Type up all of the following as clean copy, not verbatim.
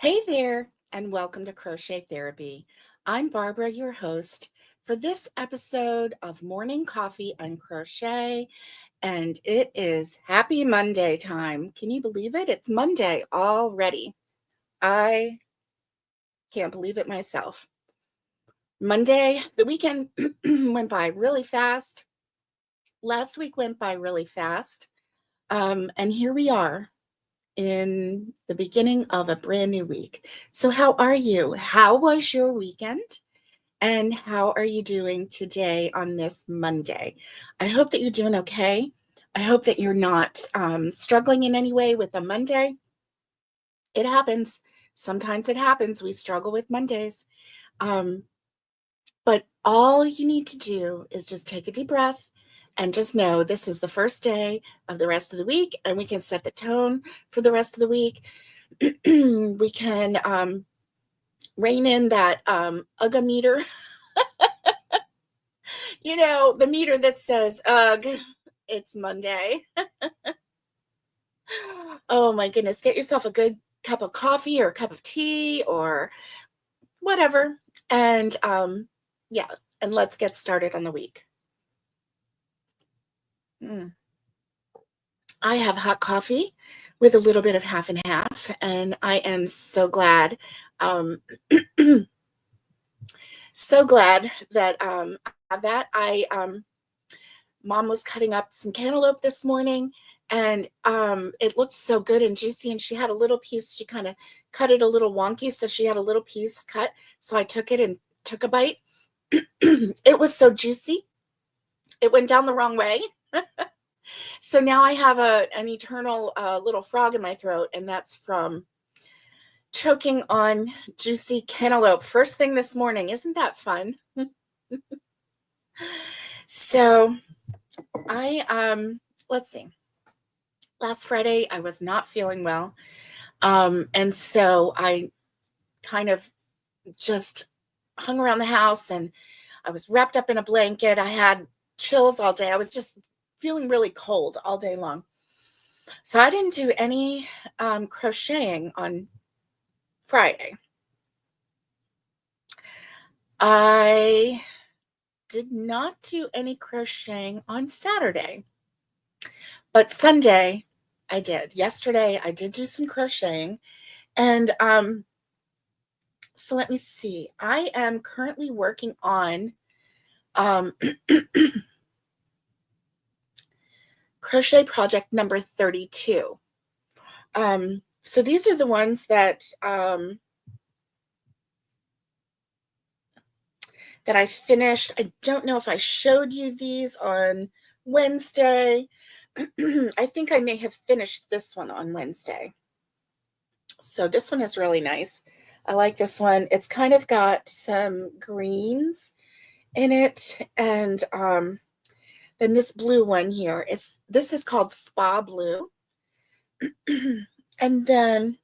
Hey there, and welcome to Crochet Therapy. I'm Barbara, your host for this episode of Morning Coffee and Crochet, and it is Happy Monday time. Can you believe it? It's Monday already. I can't believe it myself. Monday, the weekend went by really fast. Last week went by really fast. And here we are in the beginning of a brand new week. So, how are you? How was your weekend? And how are you doing today on this Monday? I hope that you're doing okay. I hope that you're not struggling in any way with a Monday. It happens. Sometimes it happens. We struggle with Mondays. Um, but all you need to do is just take a deep breath and just know this is the first day of the rest of the week, and we can set the tone for the rest of the week. We can rein in that UGA meter, the meter that says, ugh, it's Monday. Oh my goodness, get yourself a good cup of coffee or a cup of tea or whatever. And yeah, and let's get started on the week. I have hot coffee with a little bit of half and half, and I am so glad. So glad that I have that. Mom was cutting up some cantaloupe this morning, and it looked so good and juicy, and she had a little piece. She kind of cut it a little wonky, so she had a little piece cut. So I took it and took a bite. It was so juicy. It went down the wrong way. So now I have an eternal little frog in my throat, and that's from choking on juicy cantaloupe first thing this morning. Isn't that fun? So let's see. Last Friday I was not feeling well. And so I kind of just hung around the house, and I was wrapped up in a blanket. I had chills all day. I was just feeling really cold all day long. So I didn't do any crocheting on Friday. I did not do any crocheting on Saturday, but Sunday I did. Yesterday I did do some crocheting, and so let me see. I am currently working on crochet project number 32. So these are the ones that that I finished. I don't know if I showed you these on Wednesday. I think I may have finished this one on Wednesday. So this one is really nice. I like this one. It's kind of got some greens in it, and then this blue one here. This is called Spa Blue. And then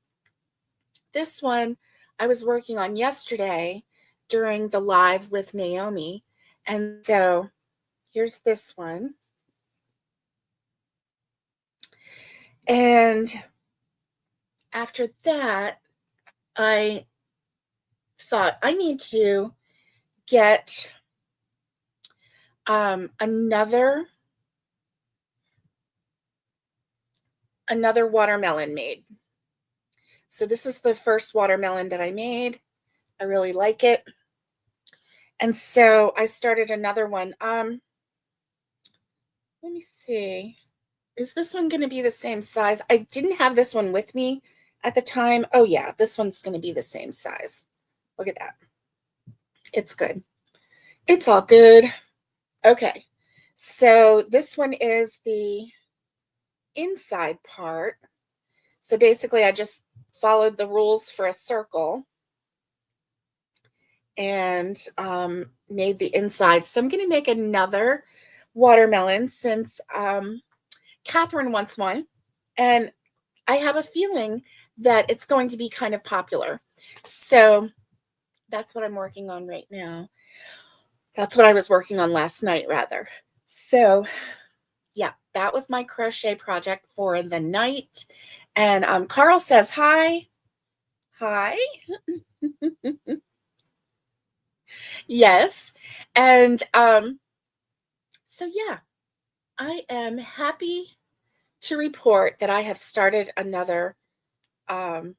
this one I was working on yesterday during the live with Naomi. And so here's this one. And after that, I thought I need to get another watermelon made. So this is the first watermelon that I made. I really like it. And so I started another one. Let me see. Is this one going to be the same size? I didn't have this one with me at the time. Oh yeah, this one's going to be the same size. Look at that. It's good. It's all good. Okay. So this one is the inside part. So basically I just followed the rules for a circle and made the inside. So I'm going to make another watermelon since Catherine wants one, and I have a feeling that it's going to be kind of popular. So that's what I'm working on right now. That's what I was working on last night, rather. So yeah, that was my crochet project for the night. And Carl says, hi. Hi. Yes. And so yeah, I am happy to report that I have started another um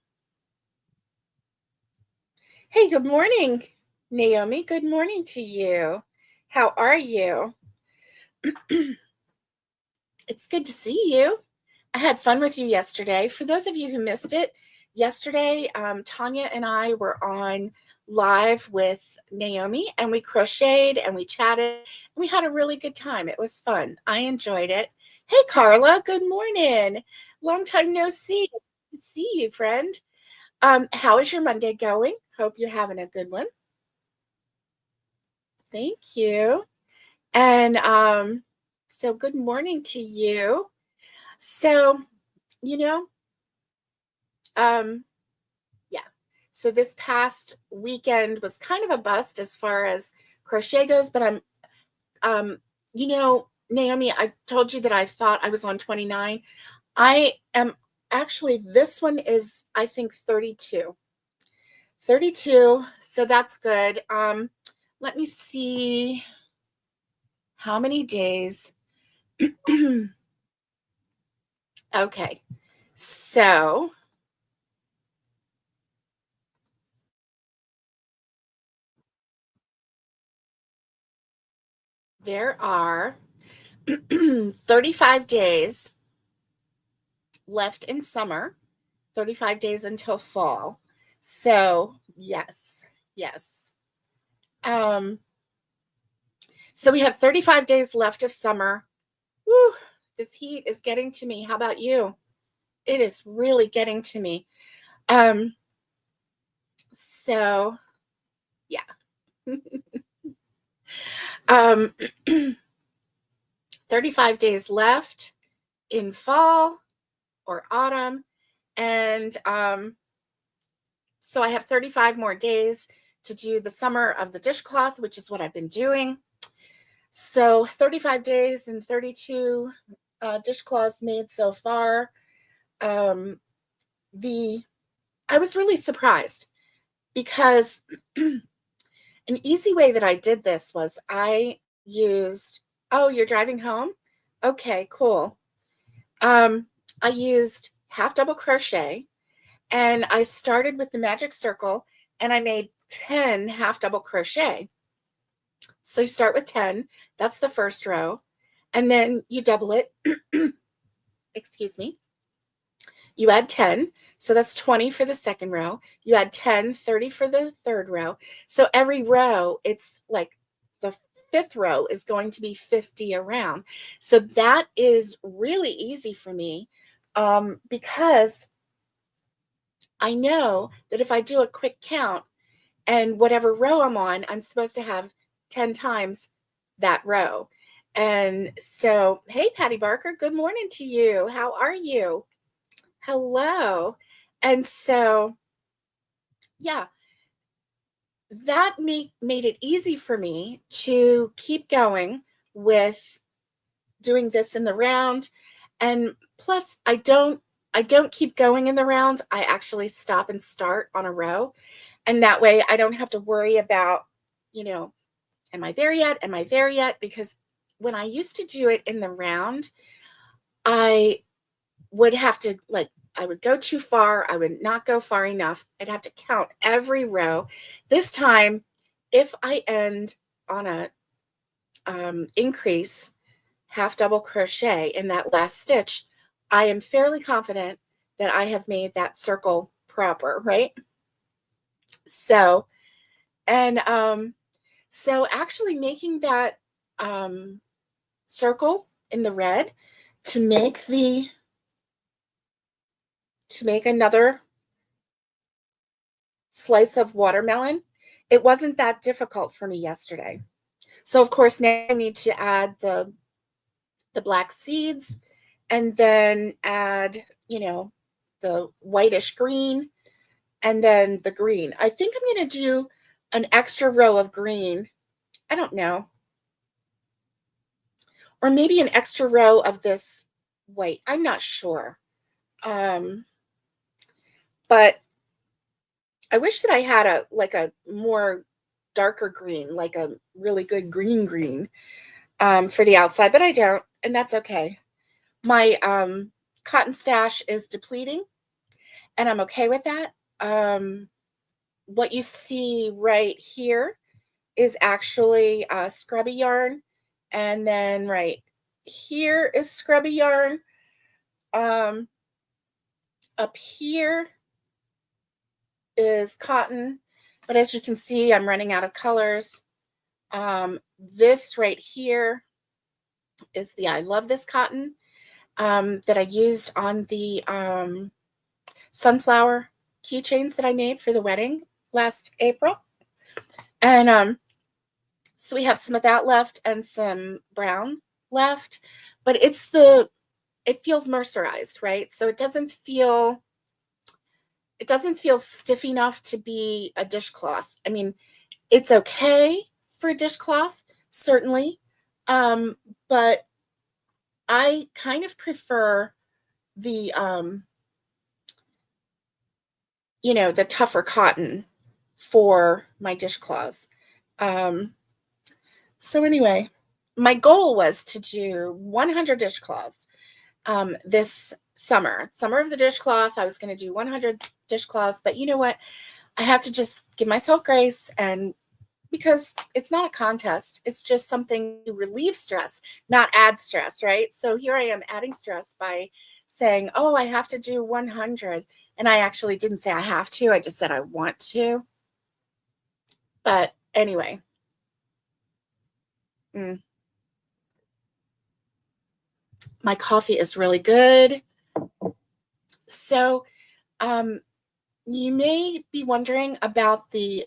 Hey, good morning, Naomi. Good morning to you. How are you? It's good to see you. I had fun with you yesterday. For those of you who missed it, yesterday, Tanya and I were on live with Naomi and we crocheted and we chatted and we had a really good time. It was fun. I enjoyed it. Hey, Carla, good morning. Long time no see. Good to see you, friend. How is your Monday going? Hope you're having a good one. Thank you. And so good morning to you. So, you know, um, yeah. So this past weekend was kind of a bust as far as crochet goes, but um, Naomi, I told you that I thought I was on 29. I am actually, this one is, I think, 32. 32, so that's good. Let me see how many days. Okay. So there are 35 days left in summer, 35 days until fall. So, yes, yes. Um, so we have 35 days left of summer. Whew, this heat is getting to me. How about you? It is really getting to me. Um, so yeah. um, 35 days left in fall or autumn. And so I have 35 more days to do the summer of the dishcloth, which is what I've been doing. So 35 days and 32 dishcloths made so far. Um, the I was really surprised because an easy way that I did this was I used, oh, you're driving home? Okay, cool. I used half double crochet and I started with the magic circle and I made 10 half double crochet. So you start with 10, that's the first row, and then you double it. Excuse me. You add 10, so that's 20 for the second row. You add 10, 30 for the third row. So every row, it's like the fifth row is going to be 50 around. So that is really easy for me because I know that if I do a quick count and whatever row I'm on, I'm supposed to have 10 times that row. And so, hey, Patty Barker, good morning to you. How are you? Hello. And so, yeah, that made it easy for me to keep going with doing this in the round. And plus, I don't keep going in the round. I actually stop and start on a row. And that way I don't have to worry about, you know, am I there yet? Am I there yet? Because when I used to do it in the round, I would have to I would go too far. I would not go far enough. I'd have to count every row. This time, if I end on a increase half double crochet in that last stitch, I am fairly confident that I have made that circle proper, right? So, and so actually making that circle in the red to make the to make another slice of watermelon, it wasn't that difficult for me yesterday. So of course now I need to add the black seeds and then add, the whitish green and then the green. I think I'm going to do an extra row of green. I don't know. Or maybe an extra row of this white. I'm not sure. Um, but I wish that I had a more darker green, like a really good green, for the outside, but I don't, and that's okay. My cotton stash is depleting, and I'm okay with that. What you see right here is actually scrubby yarn, and then right here is scrubby yarn. Um, Up here is cotton, but as you can see, I'm running out of colors. This right here is the I Love This cotton that I used on the sunflower keychains that I made for the wedding last April. And so we have some of that left and some brown left, but it feels mercerized, right? So it doesn't feel stiff enough to be a dishcloth. I mean, it's okay for a dishcloth, certainly. Um, but I kind of prefer the the tougher cotton for my dishcloths. Um, so anyway, my goal was to do 100 dishcloths this summer of the dishcloth. I was going to do 100 dishcloths, but you know what? I have to just give myself grace, and because it's not a contest, it's just something to relieve stress, not add stress, right? So here I am adding stress by saying, oh, I have to do 100. And I actually didn't say I have to, I just said I want to. But anyway, mm, my coffee is really good. So you may be wondering about the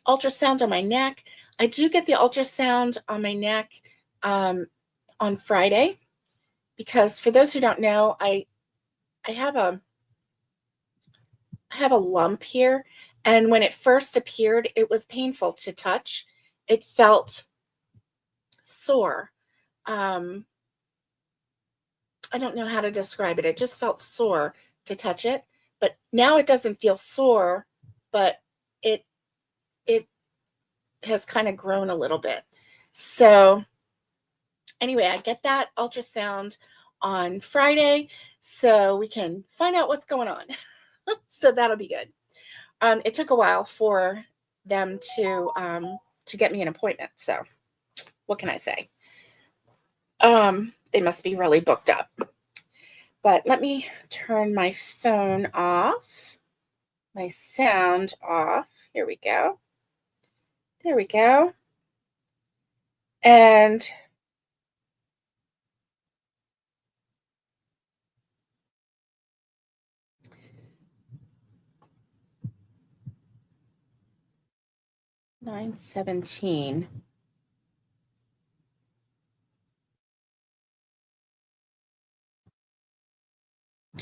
ultrasound on my neck. I do get the ultrasound on my neck um, on Friday, because for those who don't know, I have a lump here, and when it first appeared, it was painful to touch. It felt sore. Um, I don't know how to describe it. It just felt sore to touch it, but now it doesn't feel sore, but it it has kind of grown a little bit. So anyway, I get that ultrasound on Friday, so we can find out what's going on. So that'll be good. It took a while for them to get me an appointment. So what can I say? They must be really booked up. But let me turn my phone off, my sound off. Here we go. There we go. And $9.17.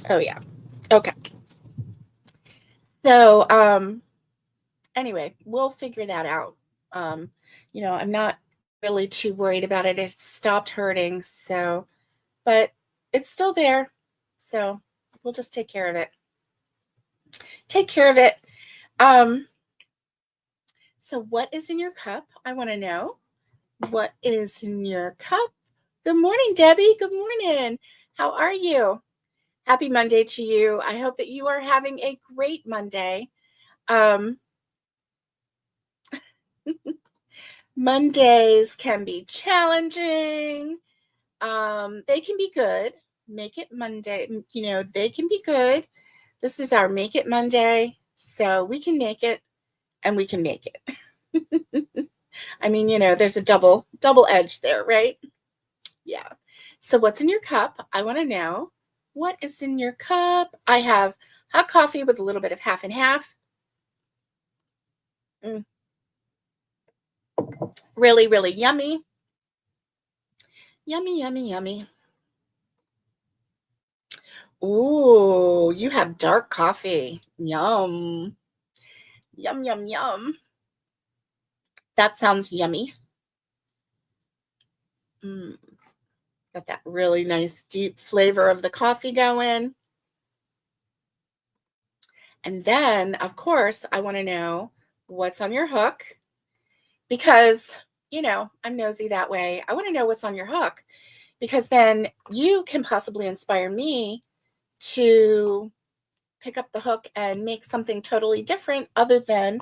Oh yeah. Okay. So anyway, we'll figure that out. Um, I'm not really too worried about it. It stopped hurting, so but it's still there. So we'll just take care of it. Take care of it. Um, so what is in your cup? I want to know. What is in your cup? Good morning, Debbie. Good morning. How are you? Happy Monday to you. I hope that you are having a great Monday. Um, Mondays can be challenging. They can be good. Make it Monday. They can be good. This is our Make It Monday. So we can make it and we can make it. I mean, there's a double edge there, right? Yeah. So what's in your cup? I want to know. What is in your cup? I have hot coffee with a little bit of half and half. Mm, really, really yummy. Yummy, yummy, yummy. Ooh, you have dark coffee. Yum. Yum, yum, yum. That sounds yummy. Mm, got that really nice deep flavor of the coffee going. And then, of course, I want to know what's on your hook because, I'm nosy that way. I want to know what's on your hook because then you can possibly inspire me to pick up the hook and make something totally different other than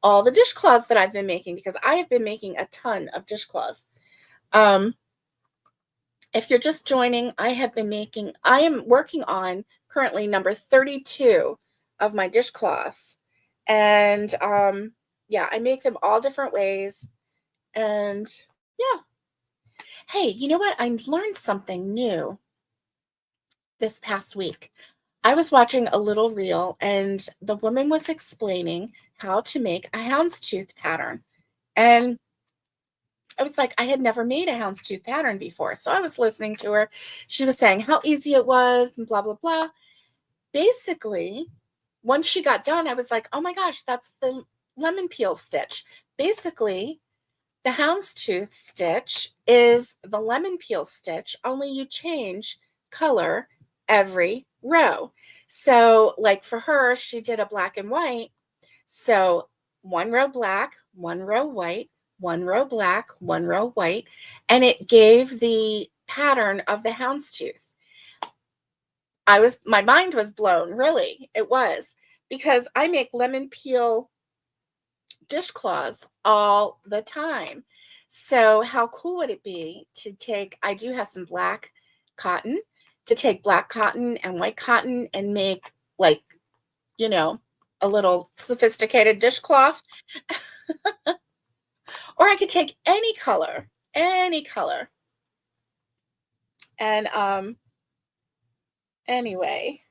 all the dishcloths that I've been making, because I have been making a ton of dishcloths. If you're just joining, I am working on currently number 32 of my dishcloths. And yeah, I make them all different ways. And yeah. Hey, you know what? I learned something new this past week. I was watching a little reel and the woman was explaining how to make a houndstooth pattern. And I was like, I had never made a houndstooth pattern before. So I was listening to her. She was saying how easy it was and blah, blah, blah. Basically, once she got done, I was like, oh my gosh, that's the lemon peel stitch. Basically, the houndstooth stitch is the lemon peel stitch, only you change color every row. So like for her, she did a black and white. So one row black, one row white, one row black, one row white, and it gave the pattern of the houndstooth. My mind was blown, really. It was, because I make lemon peel dishcloths all the time. So how cool would it be to take, I do have some black cotton, to take black cotton and white cotton and make like, a little sophisticated dishcloth. Or I could take any color. And anyway,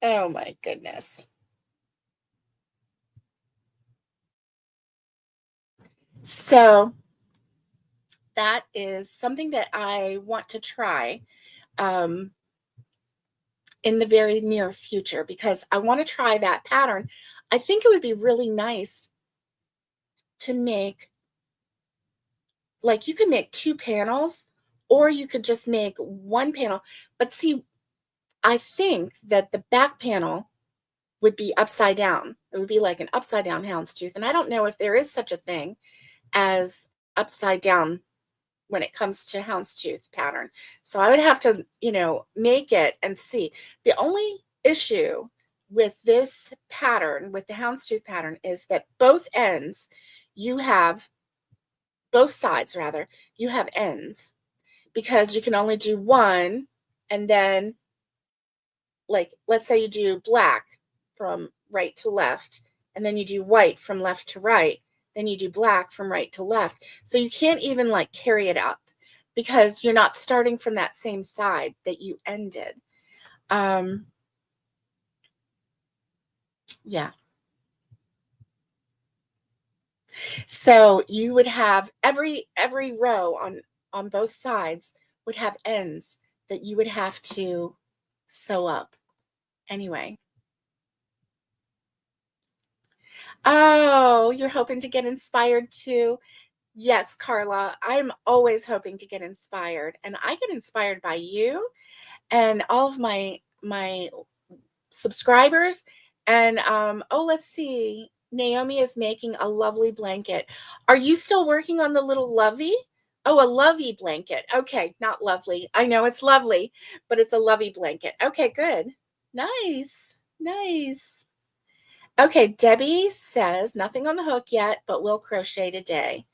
oh my goodness. So that is something that I want to try in the very near future, because I want to try that pattern. I think it would be really nice to make, like, you could make 2 panels or you could just make 1 panel. But see, I think that the back panel would be upside down. It would be like an upside down houndstooth. And I don't know if there is such a thing as upside down when it comes to houndstooth pattern. So I would have to, make it and see. The only issue with this pattern, with the houndstooth pattern, is that both sides rather, you have ends, because you can only do one. And then, like, let's say you do black from right to left, and then you do white from left to right, then you do black from right to left. So you can't even like carry it up because you're not starting from that same side that you ended. Yeah. So you would have every row on both sides would have ends that you would have to sew up. Anyway. Oh, you're hoping to get inspired too? Yes, Carla, I'm always hoping to get inspired, and I get inspired by you and all of my subscribers. And oh, let's see. Naomi is making a lovely blanket. Are you still working on the little lovey? Oh, a lovey blanket. Okay, not lovely. I know it's lovely, but it's a lovey blanket. Okay, good. Nice. Nice. Okay, Debbie says nothing on the hook yet, but we'll crochet today.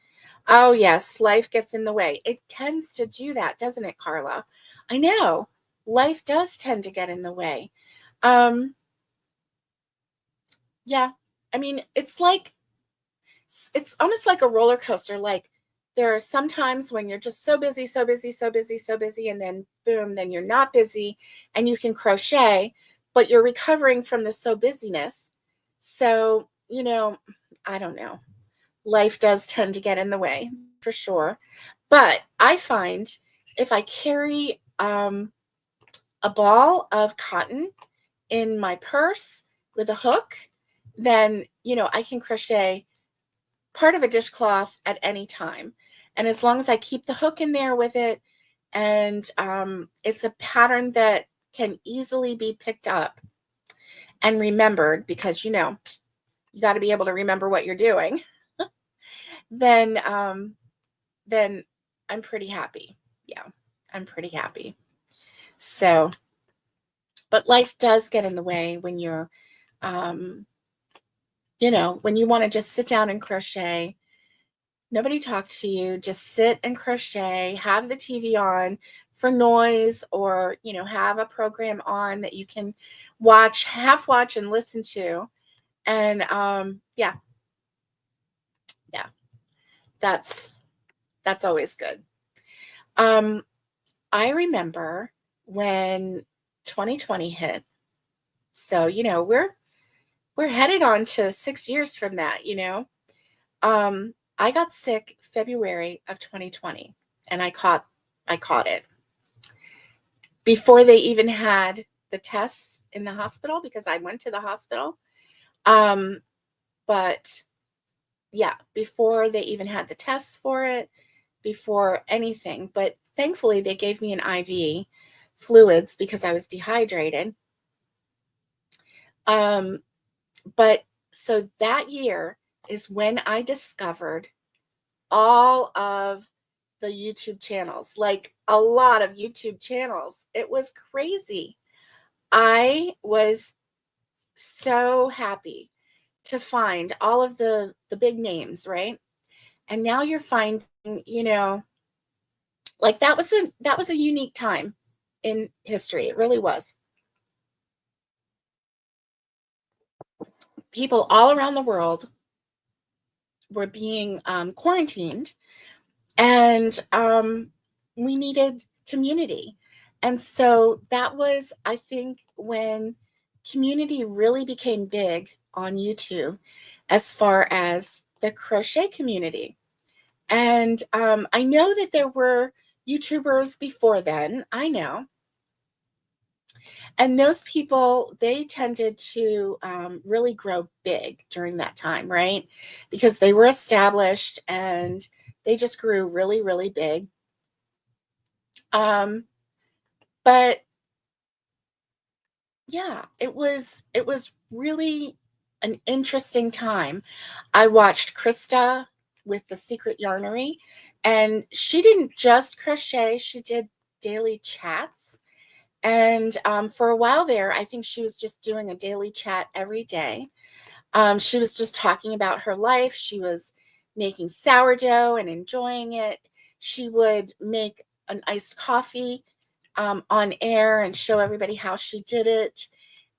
Oh, yes, life gets in the way. It tends to do that, doesn't it, Carla? I know. Life does tend to get in the way. Yeah. I mean, it's almost like a roller coaster. Like, there are some times when you're just so busy, so busy, so busy, so busy, and then boom, then you're not busy and you can crochet, but you're recovering from the so busyness. So, I don't know. Life does tend to get in the way for sure. But I find if I carry a ball of cotton in my purse with a hook, then, I can crochet part of a dishcloth at any time. And as long as I keep the hook in there with it, and it's a pattern that can easily be picked up, and remembered, because you got to be able to remember what you're doing, then then I'm pretty happy. Yeah, I'm pretty happy. So, but life does get in the way when you're when you want to just sit down and crochet. Nobody talk to you, just sit and crochet, have the TV on for noise, or have a program on that you can half watch and listen to. And yeah, that's always good. I remember when 2020 hit. So, we're headed on to 6 years from that. I got sick February of 2020, and I caught it before they even had the tests in the hospital, because I went to the hospital. But yeah, before they even had the tests for it, before anything. But thankfully, they gave me an IV fluids because I was dehydrated. But so that year is when I discovered all of the YouTube channels, like a lot of YouTube channels. It was crazy. I was so happy to find all of the big names, right? And now you're finding, like that was a unique time in history. It really was. People all around the world were being quarantined, and we needed community. And so that was, I think, when community really became big on YouTube, as far as the crochet community. And I know that there were YouTubers before then, I know. And those people, they tended to really grow big during that time, right? Because they were established and they just grew really, really big. But yeah, it was really an interesting time. I watched Krista with the Secret Yarnery, and she didn't just crochet, she did daily chats. And for a while there, I think she was just doing a daily chat every day. She was just talking about her life. She was making sourdough and enjoying it. She would make an iced coffee on air and show everybody how she did it.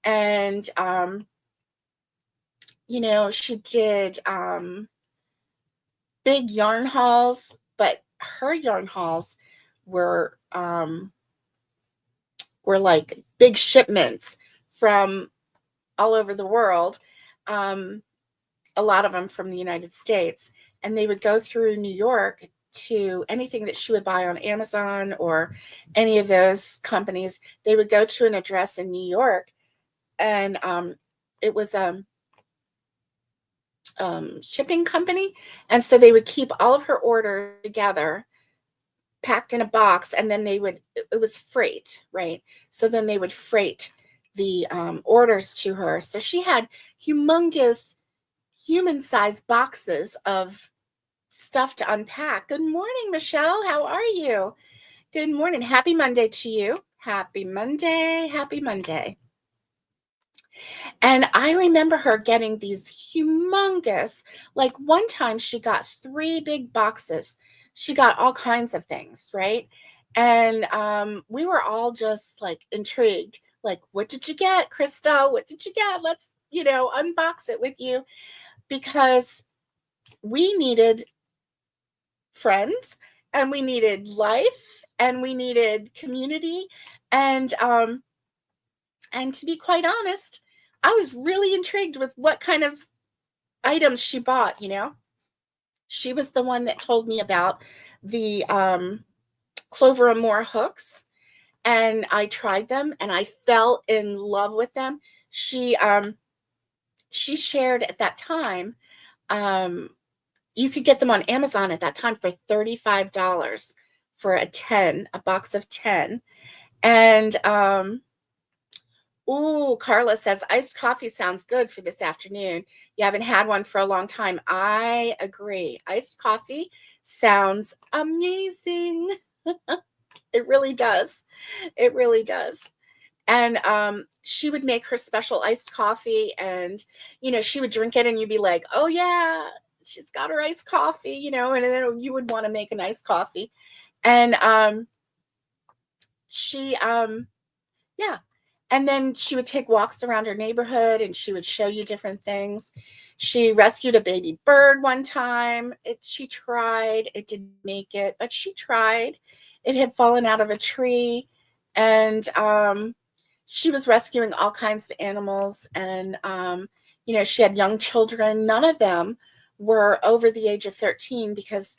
And, she did big yarn hauls, but her yarn hauls were like big shipments from all over the world, a lot of them from the United States. And they would go through New York to anything that she would buy on Amazon or any of those companies. They would go to an address in New York, and it was a shipping company. And so they would keep all of her orders together, packed in a box, and then it was freight, right? So then they would freight the orders to her. So she had humongous human-sized boxes of stuff to unpack. Good morning, Michelle. How are you? Good morning. Happy Monday to you. Happy Monday. Happy Monday. And I remember her getting these humongous, like one time she got 3 big boxes. She got all kinds of things, right? And we were all just like intrigued. Like, what did you get, Krista? What did you get? Let's, unbox it with you, because we needed friends, and we needed life, and we needed community. And to be quite honest, I was really intrigued with what kind of items she bought. She was the one that told me about the Clover and More hooks, and I tried them and I fell in love with them. She shared at that time, you could get them on Amazon at that time for $35 for a box of 10. And Ooh, Carla says iced coffee sounds good for this afternoon. You haven't had one for a long time. I agree. Iced coffee sounds amazing. It really does. It really does. And she would make her special iced coffee, and she would drink it, and you'd be like, oh yeah, she's got her iced coffee, and then you would want to make an iced coffee. And she yeah. And then she would take walks around her neighborhood, and she would show you different things. She rescued a baby bird one time. She tried. It didn't make it, but she tried. It had fallen out of a tree, and she was rescuing all kinds of animals. And she had young children. None of them were over the age of 13, because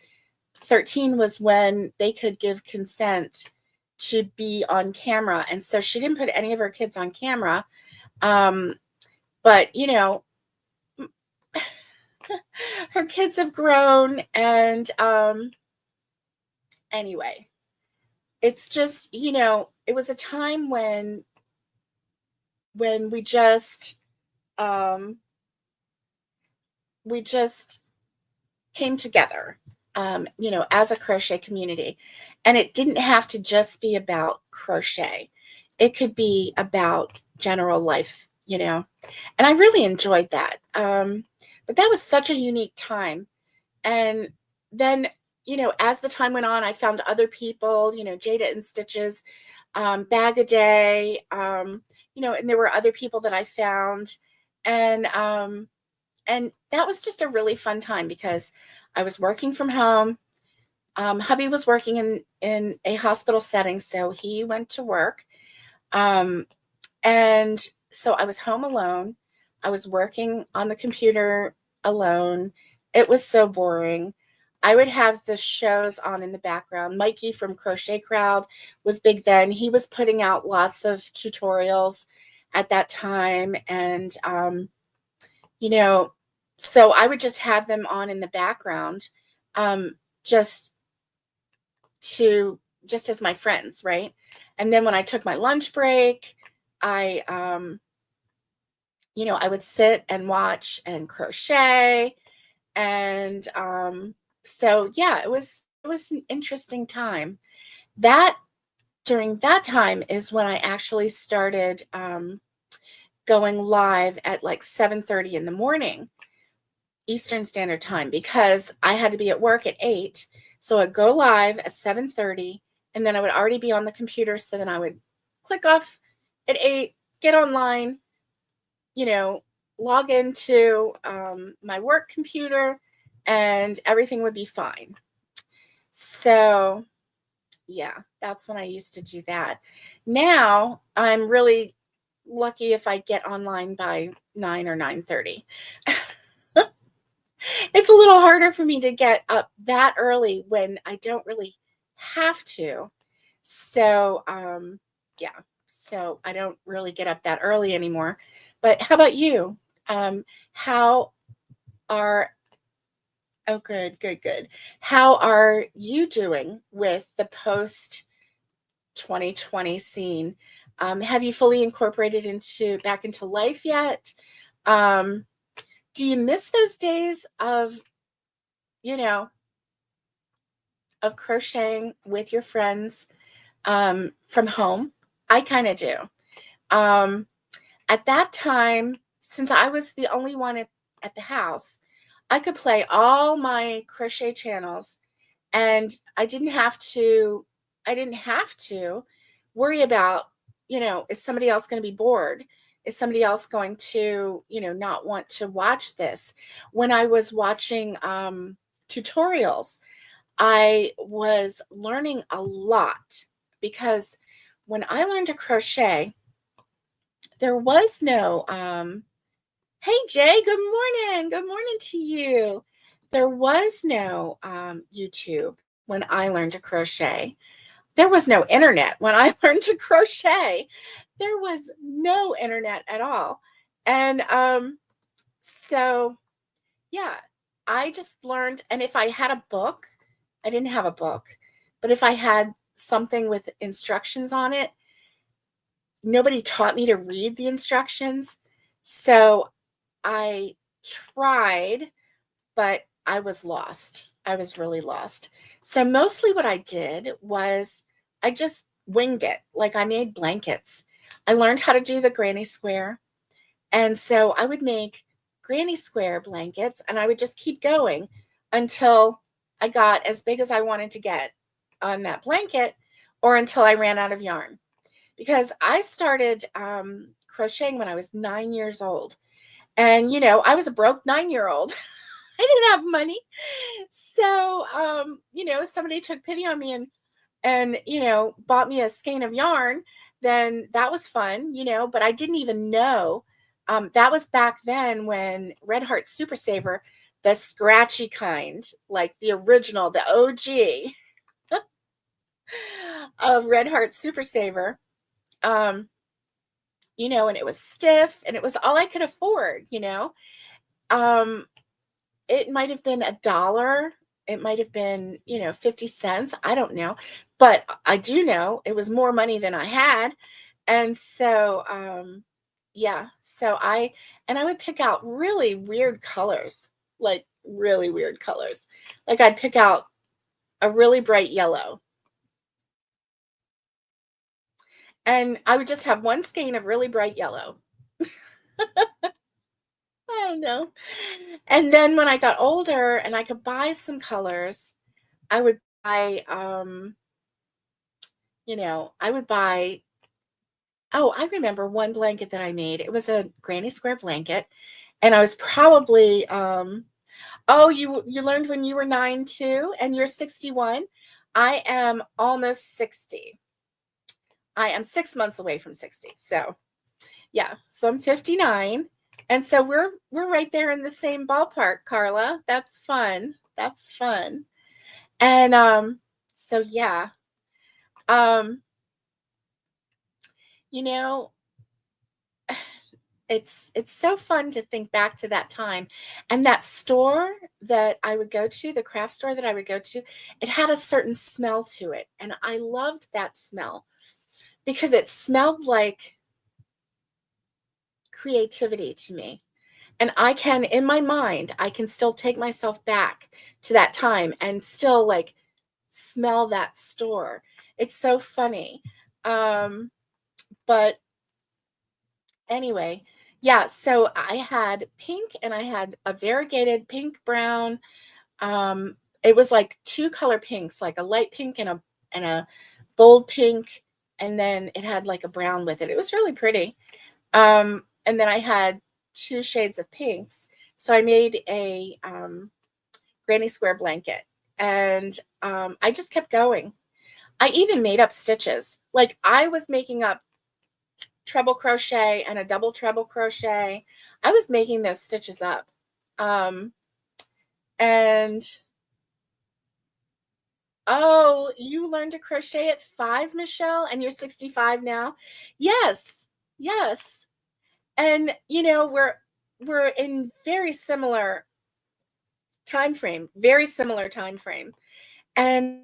13 was when they could give consent to be on camera. And so she didn't put any of her kids on camera. But, her kids have grown. And anyway, it's just, it was a time when we just came together, as a crochet community. And it didn't have to just be about crochet. It could be about general life, and I really enjoyed that. But that was such a unique time. And then, as the time went on, I found other people, Jada and Stitches, Bag a Day, and there were other people that I found. And that was just a really fun time, because I was working from home. Hubby was working in a hospital setting, so he went to work. And so I was home alone. I was working on the computer alone. It was so boring. I would have the shows on in the background. Mikey from Crochet Crowd was big then. He was putting out lots of tutorials at that time. And, so I would just have them on in the background, just as my friends, right? And then when I took my lunch break, I I would sit and watch and crochet. And so yeah, it was an interesting time. That During that time is when I actually started going live at like 7:30 in the morning Eastern Standard Time, because I had to be at work at 8. So I'd go live at 7:30, and then I would already be on the computer. So then I would click off at 8, get online, log into my work computer, and everything would be fine. So yeah, that's when I used to do that. Now I'm really lucky if I get online by 9 or 9:30. It's a little harder for me to get up that early when I don't really have to. So, yeah, so I don't really get up that early anymore. But how about you? How are, oh, good, good, good. How are you doing with the post 2020 scene? Have you fully incorporated back into life yet? Do you miss those days of, you know, of crocheting with your friends from home? I kind of do. Um, at that time, since I was the only one at the house, I could play all my crochet channels, and I didn't have to worry about, is somebody else going to be bored? Is somebody else going to, not want to watch this? When I was watching tutorials, I was learning a lot, because when I learned to crochet, there was no, hey Jay, good morning. Good morning to you. There was no YouTube when I learned to crochet. There was no internet when I learned to crochet. There was no internet at all. And so yeah, I just learned. And if I had a book, I didn't have a book, but if I had something with instructions on it, nobody taught me to read the instructions. So I tried, but I was lost. I was really lost. So mostly what I did was I just winged it. Like I made blankets. I learned how to do the granny square. And so I would make granny square blankets and I would just keep going until I got as big as I wanted to get on that blanket or until I ran out of yarn. Because I started crocheting when I was 9 years old. And, I was a broke 9-year old. I didn't have money. So, somebody took pity on me and bought me a skein of yarn, then that was fun, but I didn't even know. That was back then when Red Heart Super Saver, the scratchy kind, like the original, the OG of Red Heart Super Saver, um, and it was stiff and it was all I could afford, Um, it might have been $1. It might have been, 50 cents. I don't know. But I do know it was more money than I had. And so, yeah. I would pick out really weird colors, like really weird colors. Like I'd pick out a really bright yellow and I would just have one skein of really bright yellow. I don't know. And then when I got older and I could buy some colors, I would buy, I would buy, oh, I remember one blanket that I made. It was a granny square blanket. And I was probably, oh, you learned when you were 9 too, and you're 61. I am almost 60. I am 6 months away from 60. So yeah, so I'm 59. And so we're right there in the same ballpark, Carla. That's fun. That's fun. And so yeah. Um, you know, it's so fun to think back to that time. And that store that I would go to, the craft store that I would go to, it had a certain smell to it. And I loved that smell because it smelled like creativity to me. And I can, in my mind, I can still take myself back to that time and still like smell that store. It's so funny. But anyway, yeah, so I had pink and I had a variegated pink, brown. It was like two color pinks, like a light pink and a bold pink, and then it had like a brown with it. It was really pretty. And then I had two shades of pinks. So I made a granny square blanket and I just kept going. I even made up stitches. Like I was making up treble crochet and a double treble crochet. I was making those stitches up. Um, and oh, you learned to crochet at 5, Michelle, and you're 65 now? Yes. Yes. And we're in very similar time frame. And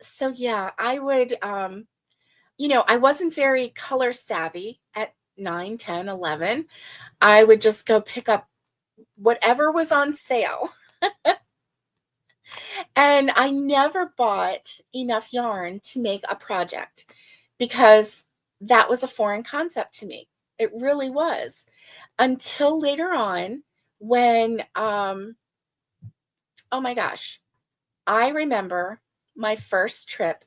so yeah, I would I wasn't very color savvy at 9, 10, 11. I would just go pick up whatever was on sale. And I never bought enough yarn to make a project because that was a foreign concept to me. It really was. Until later on when oh my gosh, I remember my first trip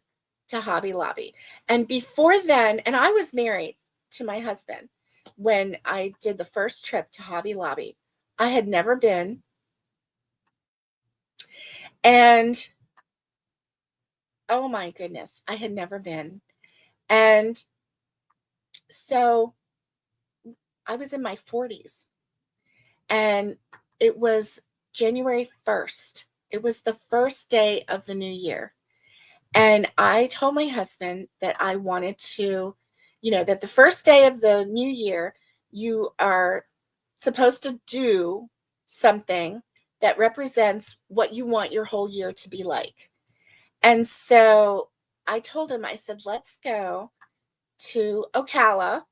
to Hobby Lobby. And before then, and I was married to my husband when I did the first trip to Hobby Lobby. I had never been. And oh my goodness, I had never been. And so I was in my 40s and it was January 1st. It was the first day of the new year. And I told my husband that I wanted to, that the first day of the new year, you are supposed to do something that represents what you want your whole year to be like. And so I told him, I said, let's go to Ocala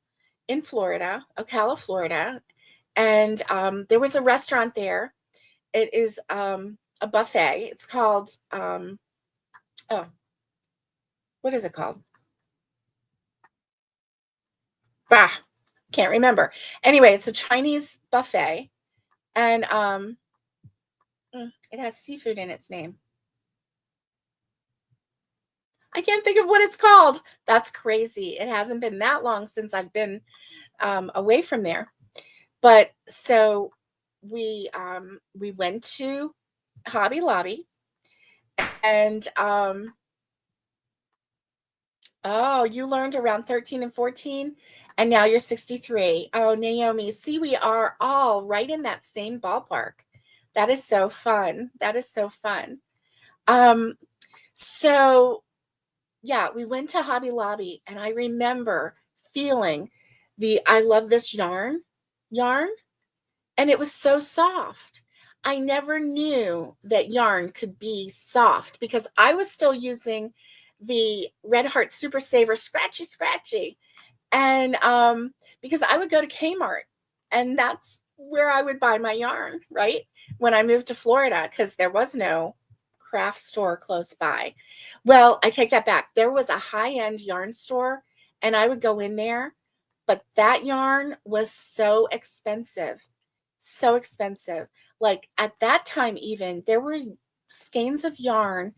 in Florida, Ocala, Florida, and there was a restaurant there. It is a buffet. It's called oh, what is it called? Bah, can't remember. Anyway, it's a Chinese buffet, and it has seafood in its name. I can't think of what it's called. That's crazy. It hasn't been that long since I've been away from there. But so we went to Hobby Lobby, and oh, you learned around 13 and 14, and now you're 63. Oh, Naomi, see, we are all right in that same ballpark. That is so fun. That is so fun. Um, so yeah, we went to Hobby Lobby, and I remember feeling the I love this yarn, and it was so soft. I never knew that yarn could be soft because I was still using the Red Heart Super Saver Scratchy Scratchy. And because I would go to Kmart, and that's where I would buy my yarn, right? When I moved to Florida, because there was no craft store close by. Well, I take that back. There was a high-end yarn store, and I would go in there, but that yarn was so expensive. So expensive. Like at that time, even there were skeins of yarn.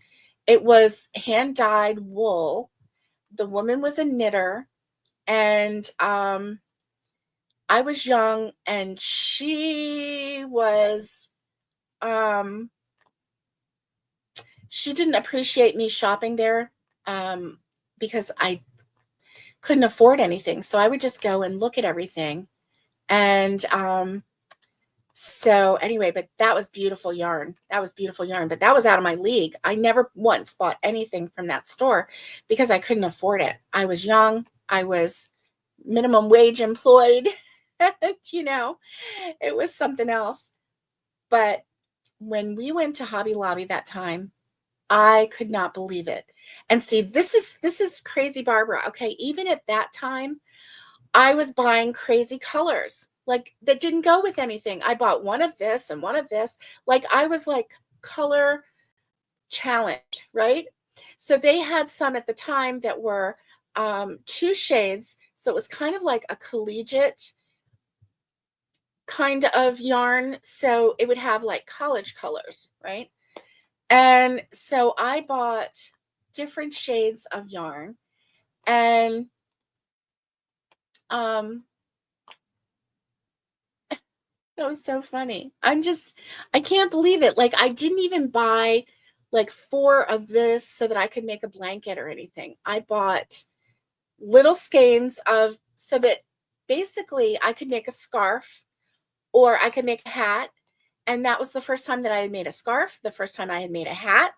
It was hand dyed wool. The woman was a knitter, and I was young, and um she didn't appreciate me shopping there because I couldn't afford anything. So I would just go and look at everything. And so anyway, but that was beautiful yarn. That was beautiful yarn, but that was out of my league. I never once bought anything from that store because I couldn't afford it. I was young. I was minimum wage employed. And, it was something else. But when we went to Hobby Lobby that time, I could not believe it. And see, this is crazy, Barbara. Okay, even at that time, I was buying crazy colors like that didn't go with anything. I bought one of this and one of this. Like I was like color challenged, right? So they had some at the time that were two shades. So it was kind of like a collegiate kind of yarn. So it would have like college colors, right? And so I bought different shades of yarn, and um that was so funny. I can't believe it. Like I didn't even buy like four of this so that I could make a blanket or anything. I bought little skeins of so that basically I could make a scarf or I could make a hat. And that was the first time that I had made a scarf. The first time I had made a hat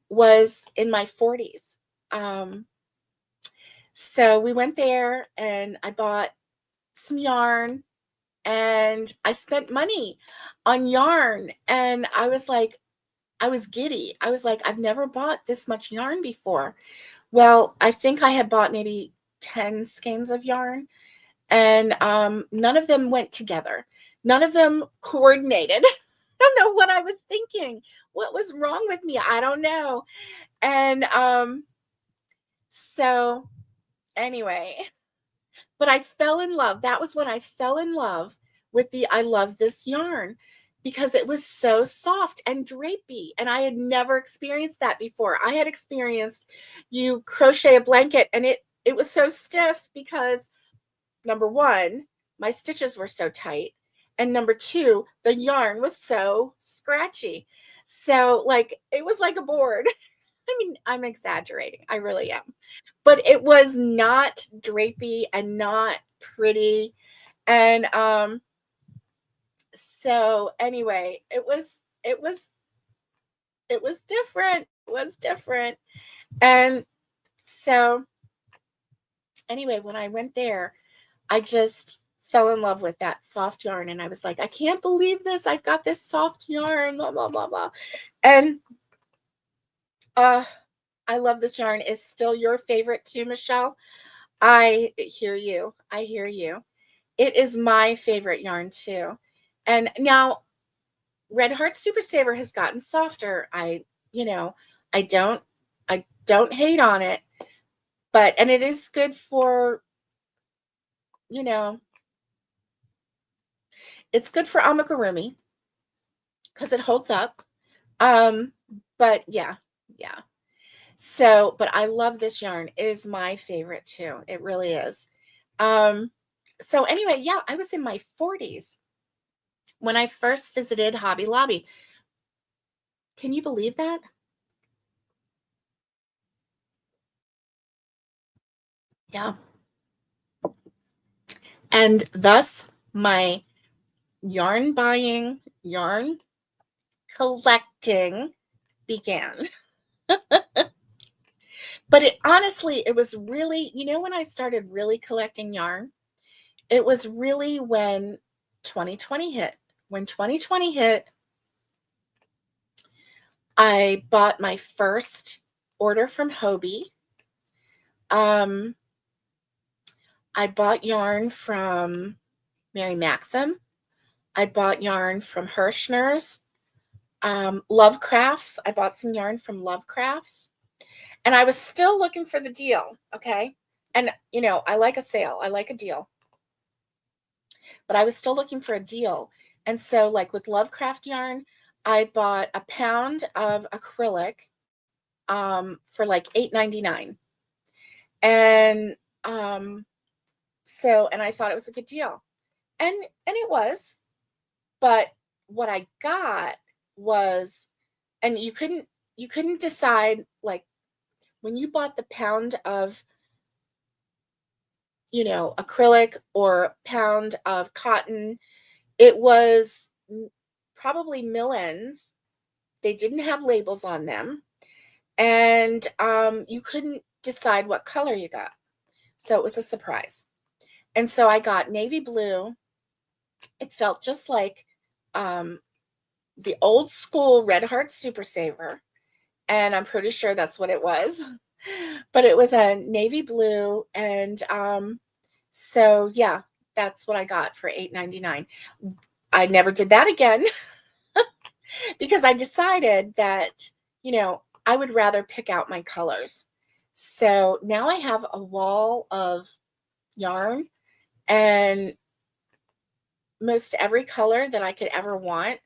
was in my 40s. So we went there and I bought some yarn, and I spent money on yarn, and I was like, I was giddy. I was like, I've never bought this much yarn before. Well, I think I had bought maybe 10 skeins of yarn, and none of them went together. None of them coordinated. I don't know what I was thinking. What was wrong with me? I don't know. And so anyway, but I fell in love. That was when I fell in love with the I love this yarn because it was so soft and drapey. And I had never experienced that before. I had experienced you crochet a blanket, and it was so stiff because number one, my stitches were so tight. And number two, the yarn was so scratchy. So like it was like a board. I mean, I'm exaggerating. I really am. But it was not drapey and not pretty. And so anyway, it was different. It was different. And so anyway, when I went there, I just fell in love with that soft yarn, and I was like, I can't believe this. I've got this soft yarn, blah blah blah blah. And I love this yarn. Is still your favorite too, Michelle? I hear you. I hear you. It is my favorite yarn too. And now Red Heart Super Saver has gotten softer. You know, I don't I don't hate on it, but and it is good for, you know, it's good for amigurumi because it holds up. Um, but yeah, yeah. So, but I love this yarn. It is my favorite too. It really is. Um, so anyway, yeah, I was in my 40s when I first visited Hobby Lobby. Can you believe that? Yeah. And thus my yarn buying, yarn collecting began. But it honestly, it was really, when I started really collecting yarn, it was really when 2020 hit. When 2020 hit, I bought my first order from Hobie. Um, I bought yarn from Mary Maxim. I bought yarn from Hirschner's. Lovecrafts. I bought some yarn from Lovecrafts. And I was still looking for the deal. Okay. And, I like a sale, I like a deal, but I was still looking for a deal. And so, like with Lovecraft yarn, I bought a pound of acrylic for like $8.99. And and I thought it was a good deal. And it was, but what I got was, and you couldn't decide, like, when you bought the pound of, acrylic or pound of cotton, it was probably mill ends. They didn't have labels on them, and you couldn't decide what color you got. So it was a surprise. And so I got navy blue. It felt just like um, the old school Red Heart Super Saver, and I'm pretty sure that's what it was. But it was a navy blue, and so yeah, that's what I got for $8.99. I never did that again because I decided that, I would rather pick out my colors. So now I have a wall of yarn and most every color that I could ever want.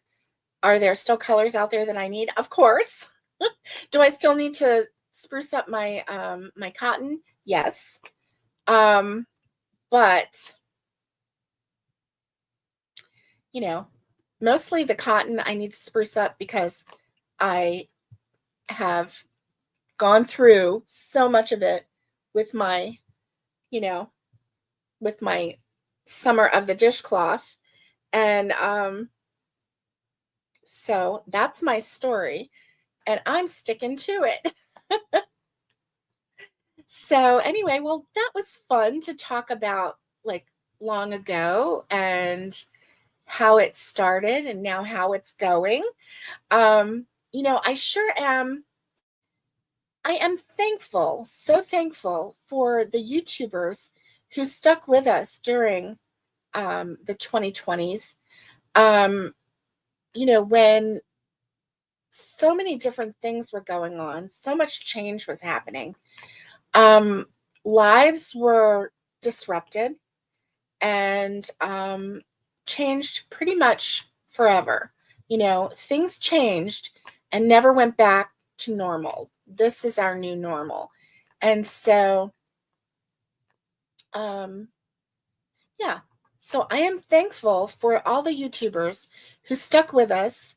Are there still colors out there that I need? Of course. Do I still need to spruce up my cotton? Yes. Um, but you know, mostly the cotton I need to spruce up because I have gone through so much of it with my, you know, with my summer of the dishcloth. And so that's my story, and I'm sticking to it. So anyway, well, that was fun to talk about, like, long ago and how it started and now how it's going. I sure am. I am thankful, so thankful for the YouTubers who stuck with us during the 2020s. Um, when so many different things were going on, so much change was happening. Um, Lives were disrupted and changed pretty much forever. Things changed and never went back to normal. This is our new normal. And so, um, yeah. So I am thankful for all the YouTubers who stuck with us,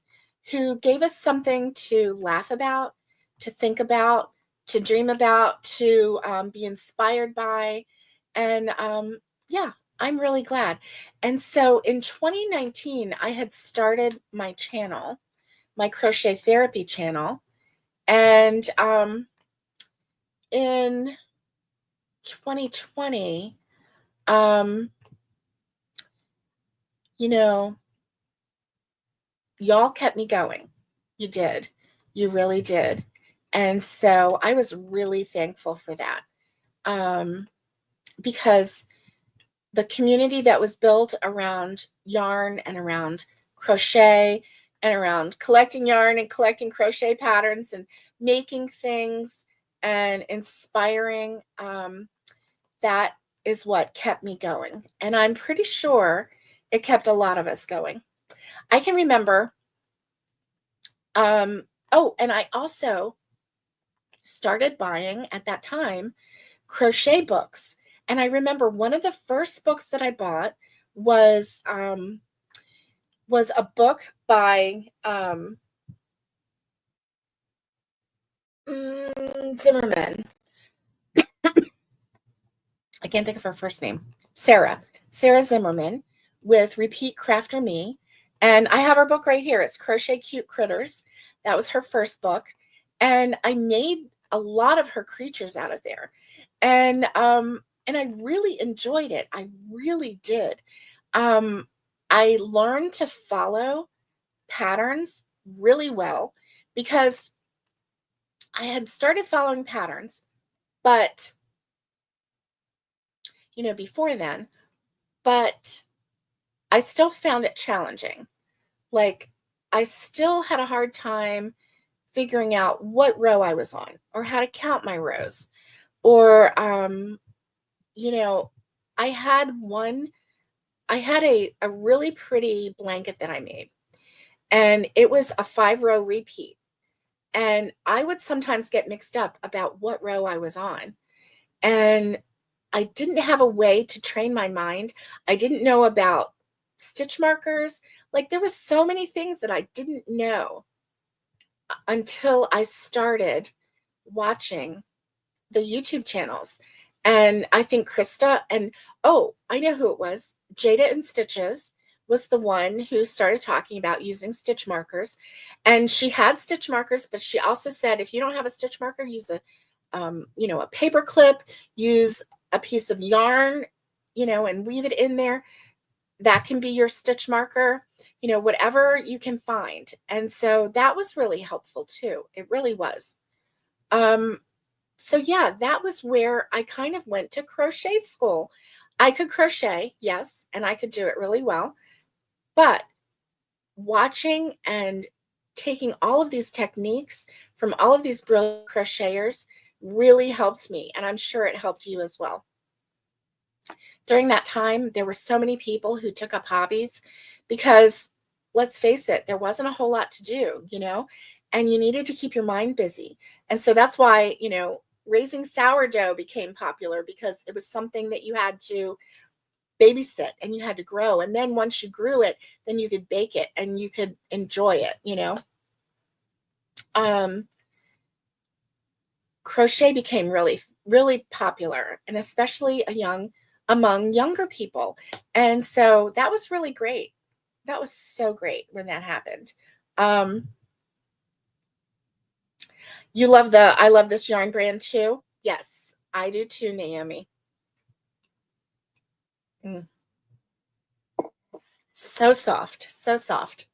who gave us something to laugh about, to think about, to dream about, to be inspired by. And yeah, I'm really glad. And so in 2019, I had started my channel, my crochet therapy channel. And in 2020, um, you know, y'all kept me going. You did. You really did. And so I was really thankful for that. Um, because the community that was built around yarn and around crochet and around collecting yarn and collecting crochet patterns and making things and inspiring, that is what kept me going. And I'm pretty sure it kept a lot of us going. I can remember, oh, and I also started buying at that time crochet books. And I remember one of the first books that I bought was a book by Zimmerman. I can't think of her first name. Sarah Zimmerman, with Repeat Crafter Me. And I have her book right here. It's Crochet Cute Critters. That was her first book. And I made a lot of her creatures out of there. And I really enjoyed it. I really did. I learned to follow patterns really well because I had started following patterns, but before then, but I still found it challenging. Like, I still had a hard time figuring out what row I was on or how to count my rows. Or, you know, I had a really pretty blanket that I made, and it was a 5-row repeat. And I would sometimes get mixed up about what row I was on. And I didn't have a way to train my mind. I didn't know about stitch markers. Like, there were so many things that I didn't know until I started watching the YouTube channels. And I think Krista and, oh, I know who it was. Jada and Stitches was the one who started talking about using stitch markers. And she had stitch markers, but she also said, if you don't have a stitch marker, use a paper clip, use a piece of yarn, and weave it in there. That can be your stitch marker, whatever you can find. And so that was really helpful too. It really was. So yeah, that was where I kind of went to crochet school. I could crochet, yes, and I could do it really well, but watching and taking all of these techniques from all of these brilliant crocheters really helped me, and I'm sure it helped you as well. During that time, there were so many people who took up hobbies because, let's face it, there wasn't a whole lot to do, and you needed to keep your mind busy. And so that's why, raising sourdough became popular, because it was something that you had to babysit and you had to grow. And then once you grew it, then you could bake it and you could enjoy it. Crochet became really, really popular, and especially among younger people. And so that was really great. That was so great when that happened. I love this yarn brand too. Yes, I do too, Naomi. Mm. So soft, so soft.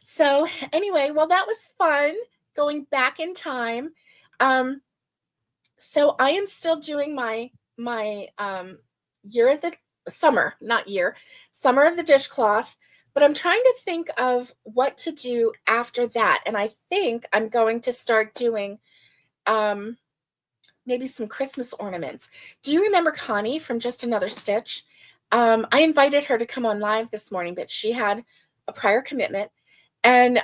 So anyway, well, that was fun going back in time. So I am still doing my year of the summer, not year, summer of the dishcloth, but I'm trying to think of what to do after that. And I think I'm going to start doing maybe some Christmas ornaments. Do you remember Connie from Just Another Stitch? I invited her to come on live this morning, but she had a prior commitment, and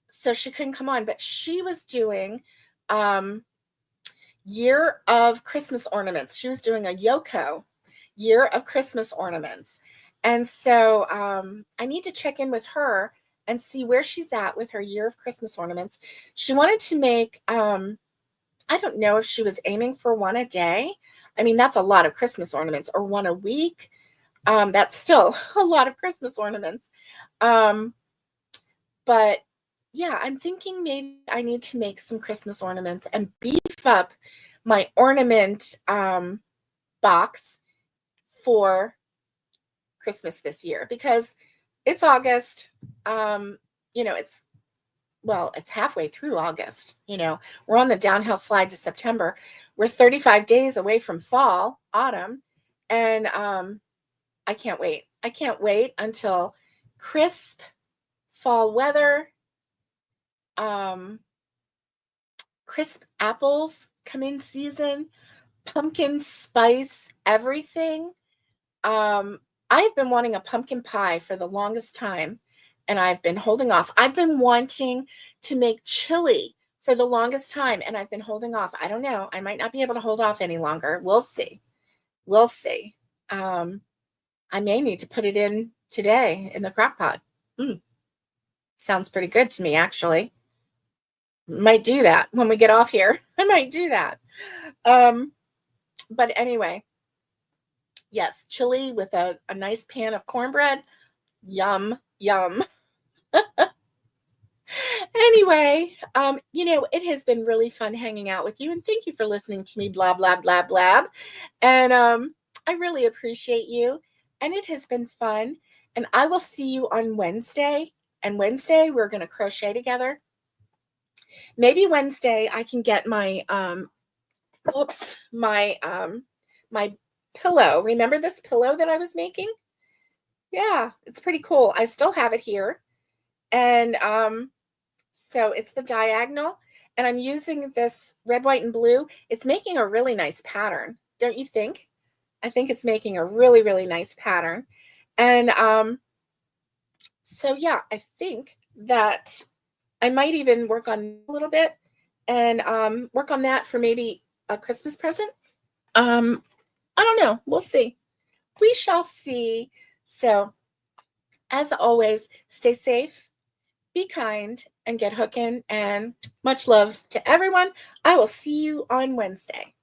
so she couldn't come on. But she was doing year of Christmas ornaments. She was doing a Yoko year of Christmas ornaments, and so I need to check in with her and see where she's at with her year of Christmas ornaments. She wanted to make I don't know if she was aiming for one a day. I mean, that's a lot of Christmas ornaments, or one a week. That's still a lot of Christmas ornaments. Um, but yeah, I'm thinking maybe I need to make some Christmas ornaments and beef up my ornament box for Christmas this year, because it's August. It's well, it's halfway through August. We're on the downhill slide to September. We're 35 days away from fall, autumn, and I can't wait. I can't wait until crisp fall weather, um, crisp apples come in season, pumpkin spice everything. Um, I've been wanting a pumpkin pie for the longest time, and I've been holding off. I've been wanting to make chili for the longest time, and I've been holding off. I don't know. I might not be able to hold off any longer. We'll see. We'll see. I may need to put it in today in the crock pot. Sounds pretty good to me, actually. Might do that when we get off here. I might do that. But anyway, yes, chili with a nice pan of cornbread. Yum, yum. Anyway, it has been really fun hanging out with you, and thank you for listening to me blah, blah, blah, blah. And I really appreciate you, and it has been fun. And I will see you on Wednesday. And Wednesday, we're going to crochet together. Maybe Wednesday I can get my my pillow. Remember this pillow that I was making? Yeah, it's pretty cool. I still have it here. And so it's the diagonal, and I'm using this red, white, and blue. It's making a really nice pattern, don't you think? I think it's making a really, really nice pattern. And so yeah, I think that I might even work on a little bit and work on that for maybe a Christmas present. I don't know. We'll see. We shall see. So as always, stay safe, be kind, and get hooking. And much love to everyone. I will see you on Wednesday.